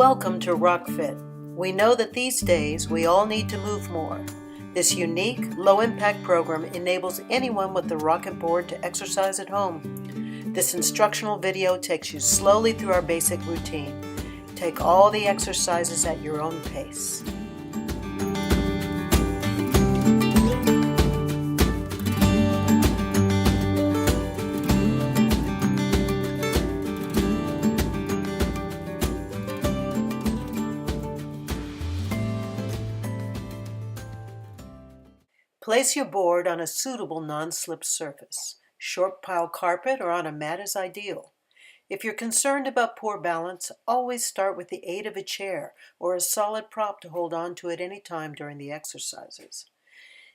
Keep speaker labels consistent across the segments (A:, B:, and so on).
A: Welcome to Rock-fit. We know that these days we all need to move more. This unique, low-impact program enables anyone with the rocket board to exercise at home. This instructional video takes you slowly through our basic routine. Take all the exercises at your own pace. Place your board on a suitable non-slip surface. Short pile carpet or on a mat is ideal. If you're concerned about poor balance, always start with the aid of a chair or a solid prop to hold on to at any time during the exercises.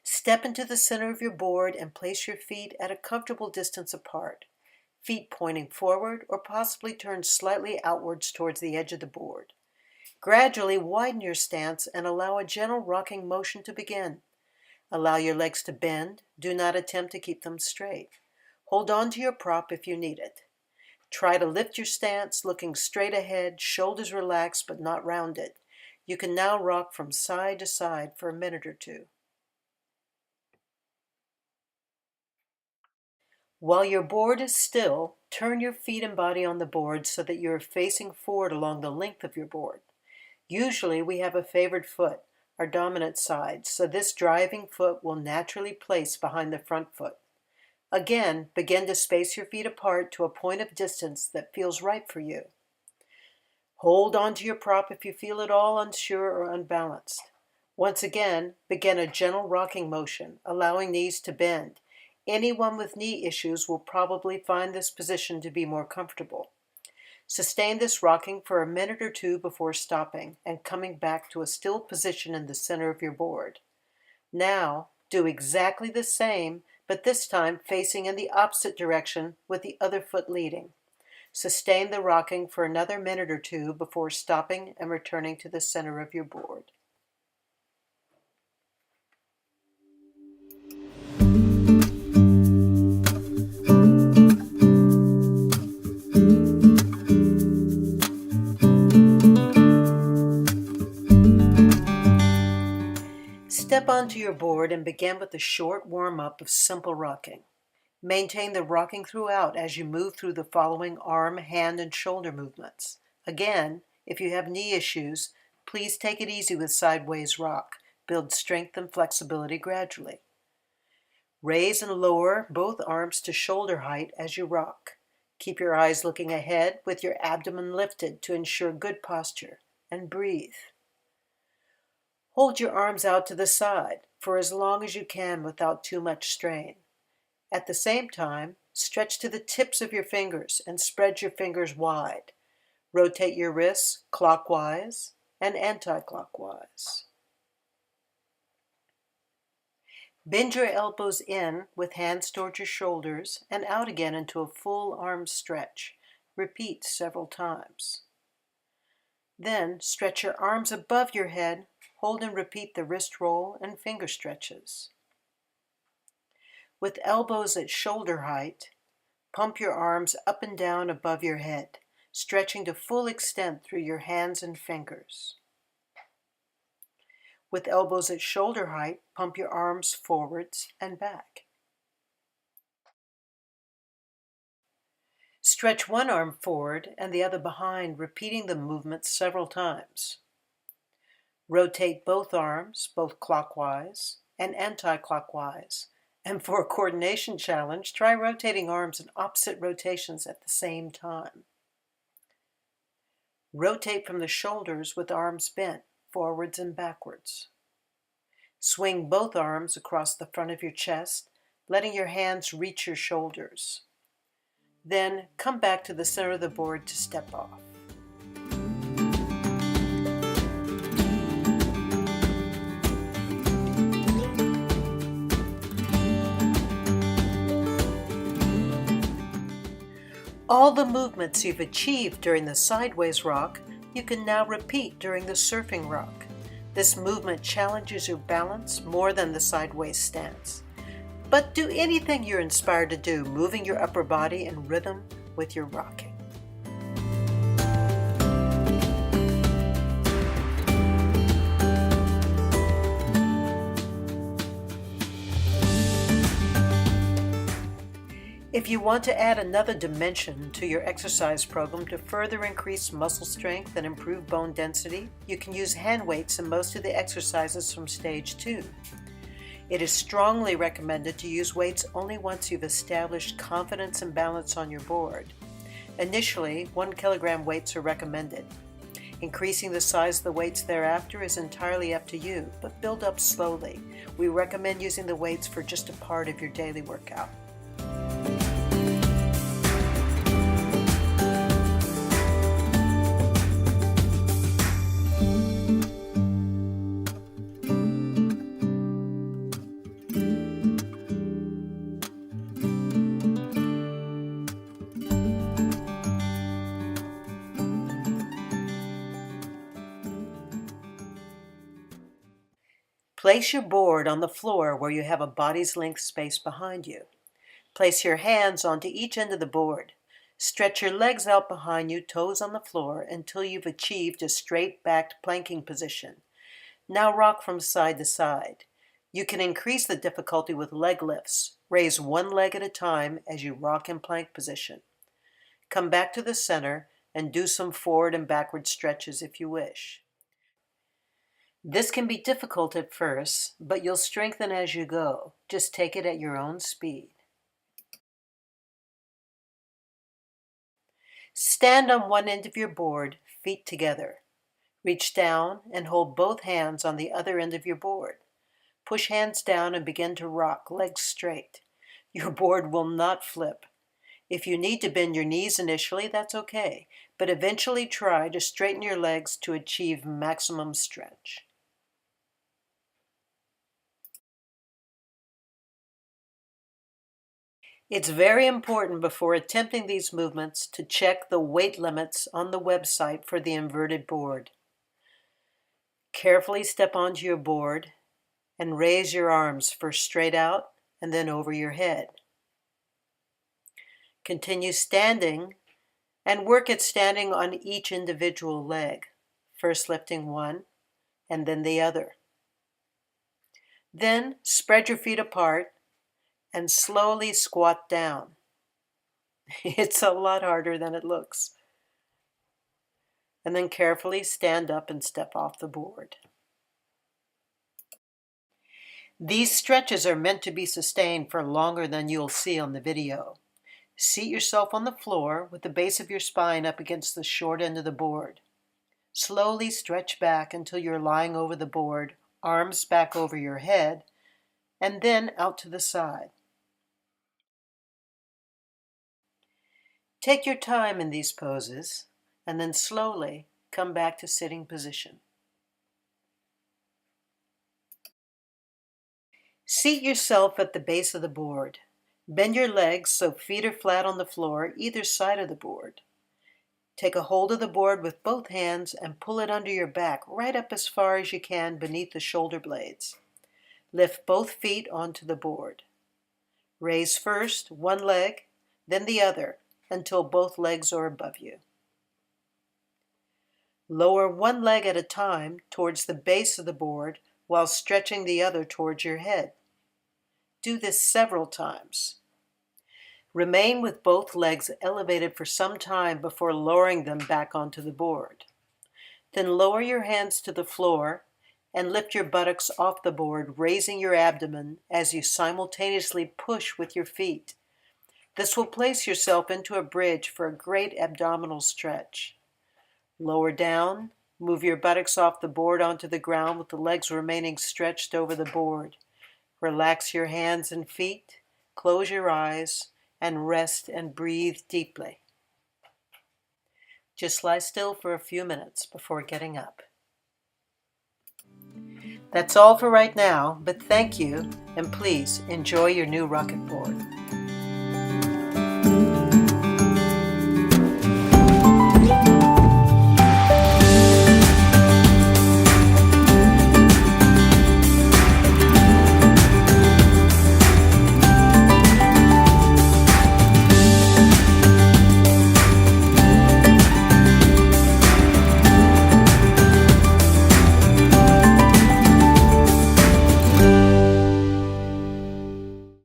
A: Step into the center of your board and place your feet at a comfortable distance apart, feet pointing forward or possibly turned slightly outwards towards the edge of the board. Gradually widen your stance and allow a gentle rocking motion to begin. Allow your legs to bend. Do not attempt to keep them straight. Hold on to your prop if you need it. Try to lift your stance, looking straight ahead, shoulders relaxed but not rounded. You can now rock from side to side for a minute or two. While your board is still, turn your feet and body on the board so that you are facing forward along the length of your board. Usually we have a favored foot, our dominant side, so this driving foot will naturally place behind the front foot. Again, begin to space your feet apart to a point of distance that feels right for you. Hold on to your prop if you feel at all unsure or unbalanced. Once again, begin a gentle rocking motion, allowing knees to bend. Anyone with knee issues will probably find this position to be more comfortable. Sustain this rocking for a minute or two before stopping and coming back to a still position in the center of your board. Now, do exactly the same, but this time facing in the opposite direction with the other foot leading. Sustain the rocking for another minute or two before stopping and returning to the center of your board. Step onto your board and begin with a short warm-up of simple rocking. Maintain the rocking throughout as you move through the following arm, hand, and shoulder movements. Again, if you have knee issues, please take it easy with sideways rock. Build strength and flexibility gradually. Raise and lower both arms to shoulder height as you rock. Keep your eyes looking ahead with your abdomen lifted to ensure good posture, and breathe. Hold your arms out to the side for as long as you can without too much strain. At the same time, stretch to the tips of your fingers and spread your fingers wide. Rotate your wrists clockwise and anti-clockwise. Bend your elbows in with hands towards your shoulders and out again into a full arm stretch. Repeat several times. Then stretch your arms above your head. Hold and repeat the wrist roll and finger stretches. With elbows at shoulder height, pump your arms up and down above your head, stretching to full extent through your hands and fingers. With elbows at shoulder height, pump your arms forwards and back. Stretch one arm forward and the other behind, repeating the movement several times. Rotate both arms, both clockwise and anti-clockwise. And for a coordination challenge, try rotating arms in opposite rotations at the same time. Rotate from the shoulders with arms bent, forwards and backwards. Swing both arms across the front of your chest, letting your hands reach your shoulders. Then come back to the center of the board to step off. All the movements you've achieved during the sideways rock, you can now repeat during the surfing rock. This movement challenges your balance more than the sideways stance. But do anything you're inspired to do, moving your upper body in rhythm with your rocking. If you want to add another dimension to your exercise program to further increase muscle strength and improve bone density, you can use hand weights in most of the exercises from stage 2. It is strongly recommended to use weights only once you've established confidence and balance on your board. Initially, 1 kilogram weights are recommended. Increasing the size of the weights thereafter is entirely up to you, but build up slowly. We recommend using the weights for just a part of your daily workout. Place your board on the floor where you have a body's length space behind you. Place your hands onto each end of the board. Stretch your legs out behind you, toes on the floor, until you've achieved a straight-backed planking position. Now rock from side to side. You can increase the difficulty with leg lifts. Raise one leg at a time as you rock in plank position. Come back to the center and do some forward and backward stretches if you wish. This can be difficult at first, but you'll strengthen as you go. Just take it at your own speed. Stand on one end of your board, feet together. Reach down and hold both hands on the other end of your board. Push hands down and begin to rock, legs straight. Your board will not flip. If you need to bend your knees initially, that's okay, but eventually try to straighten your legs to achieve maximum stretch. It's very important before attempting these movements to check the weight limits on the website for the inverted board. Carefully step onto your board and raise your arms first straight out and then over your head. Continue standing and work at standing on each individual leg, first lifting one and then the other. Then spread your feet apart and slowly squat down. It's a lot harder than it looks. And then carefully stand up and step off the board. These stretches are meant to be sustained for longer than you'll see on the video. Seat yourself on the floor with the base of your spine up against the short end of the board. Slowly stretch back until you're lying over the board, arms back over your head, and then out to the side. Take your time in these poses, and then slowly come back to sitting position. Seat yourself at the base of the board. Bend your legs so feet are flat on the floor, either side of the board. Take a hold of the board with both hands and pull it under your back right up as far as you can beneath the shoulder blades. Lift both feet onto the board. Raise first one leg, then the other, until both legs are above you. Lower one leg at a time towards the base of the board while stretching the other towards your head. Do this several times. Remain with both legs elevated for some time before lowering them back onto the board. Then lower your hands to the floor and lift your buttocks off the board, raising your abdomen as you simultaneously push with your feet. This will place yourself into a bridge for a great abdominal stretch. Lower down, move your buttocks off the board onto the ground with the legs remaining stretched over the board. Relax your hands and feet, close your eyes, and rest and breathe deeply. Just lie still for a few minutes before getting up. That's all for right now, but thank you, and please enjoy your new rocket board.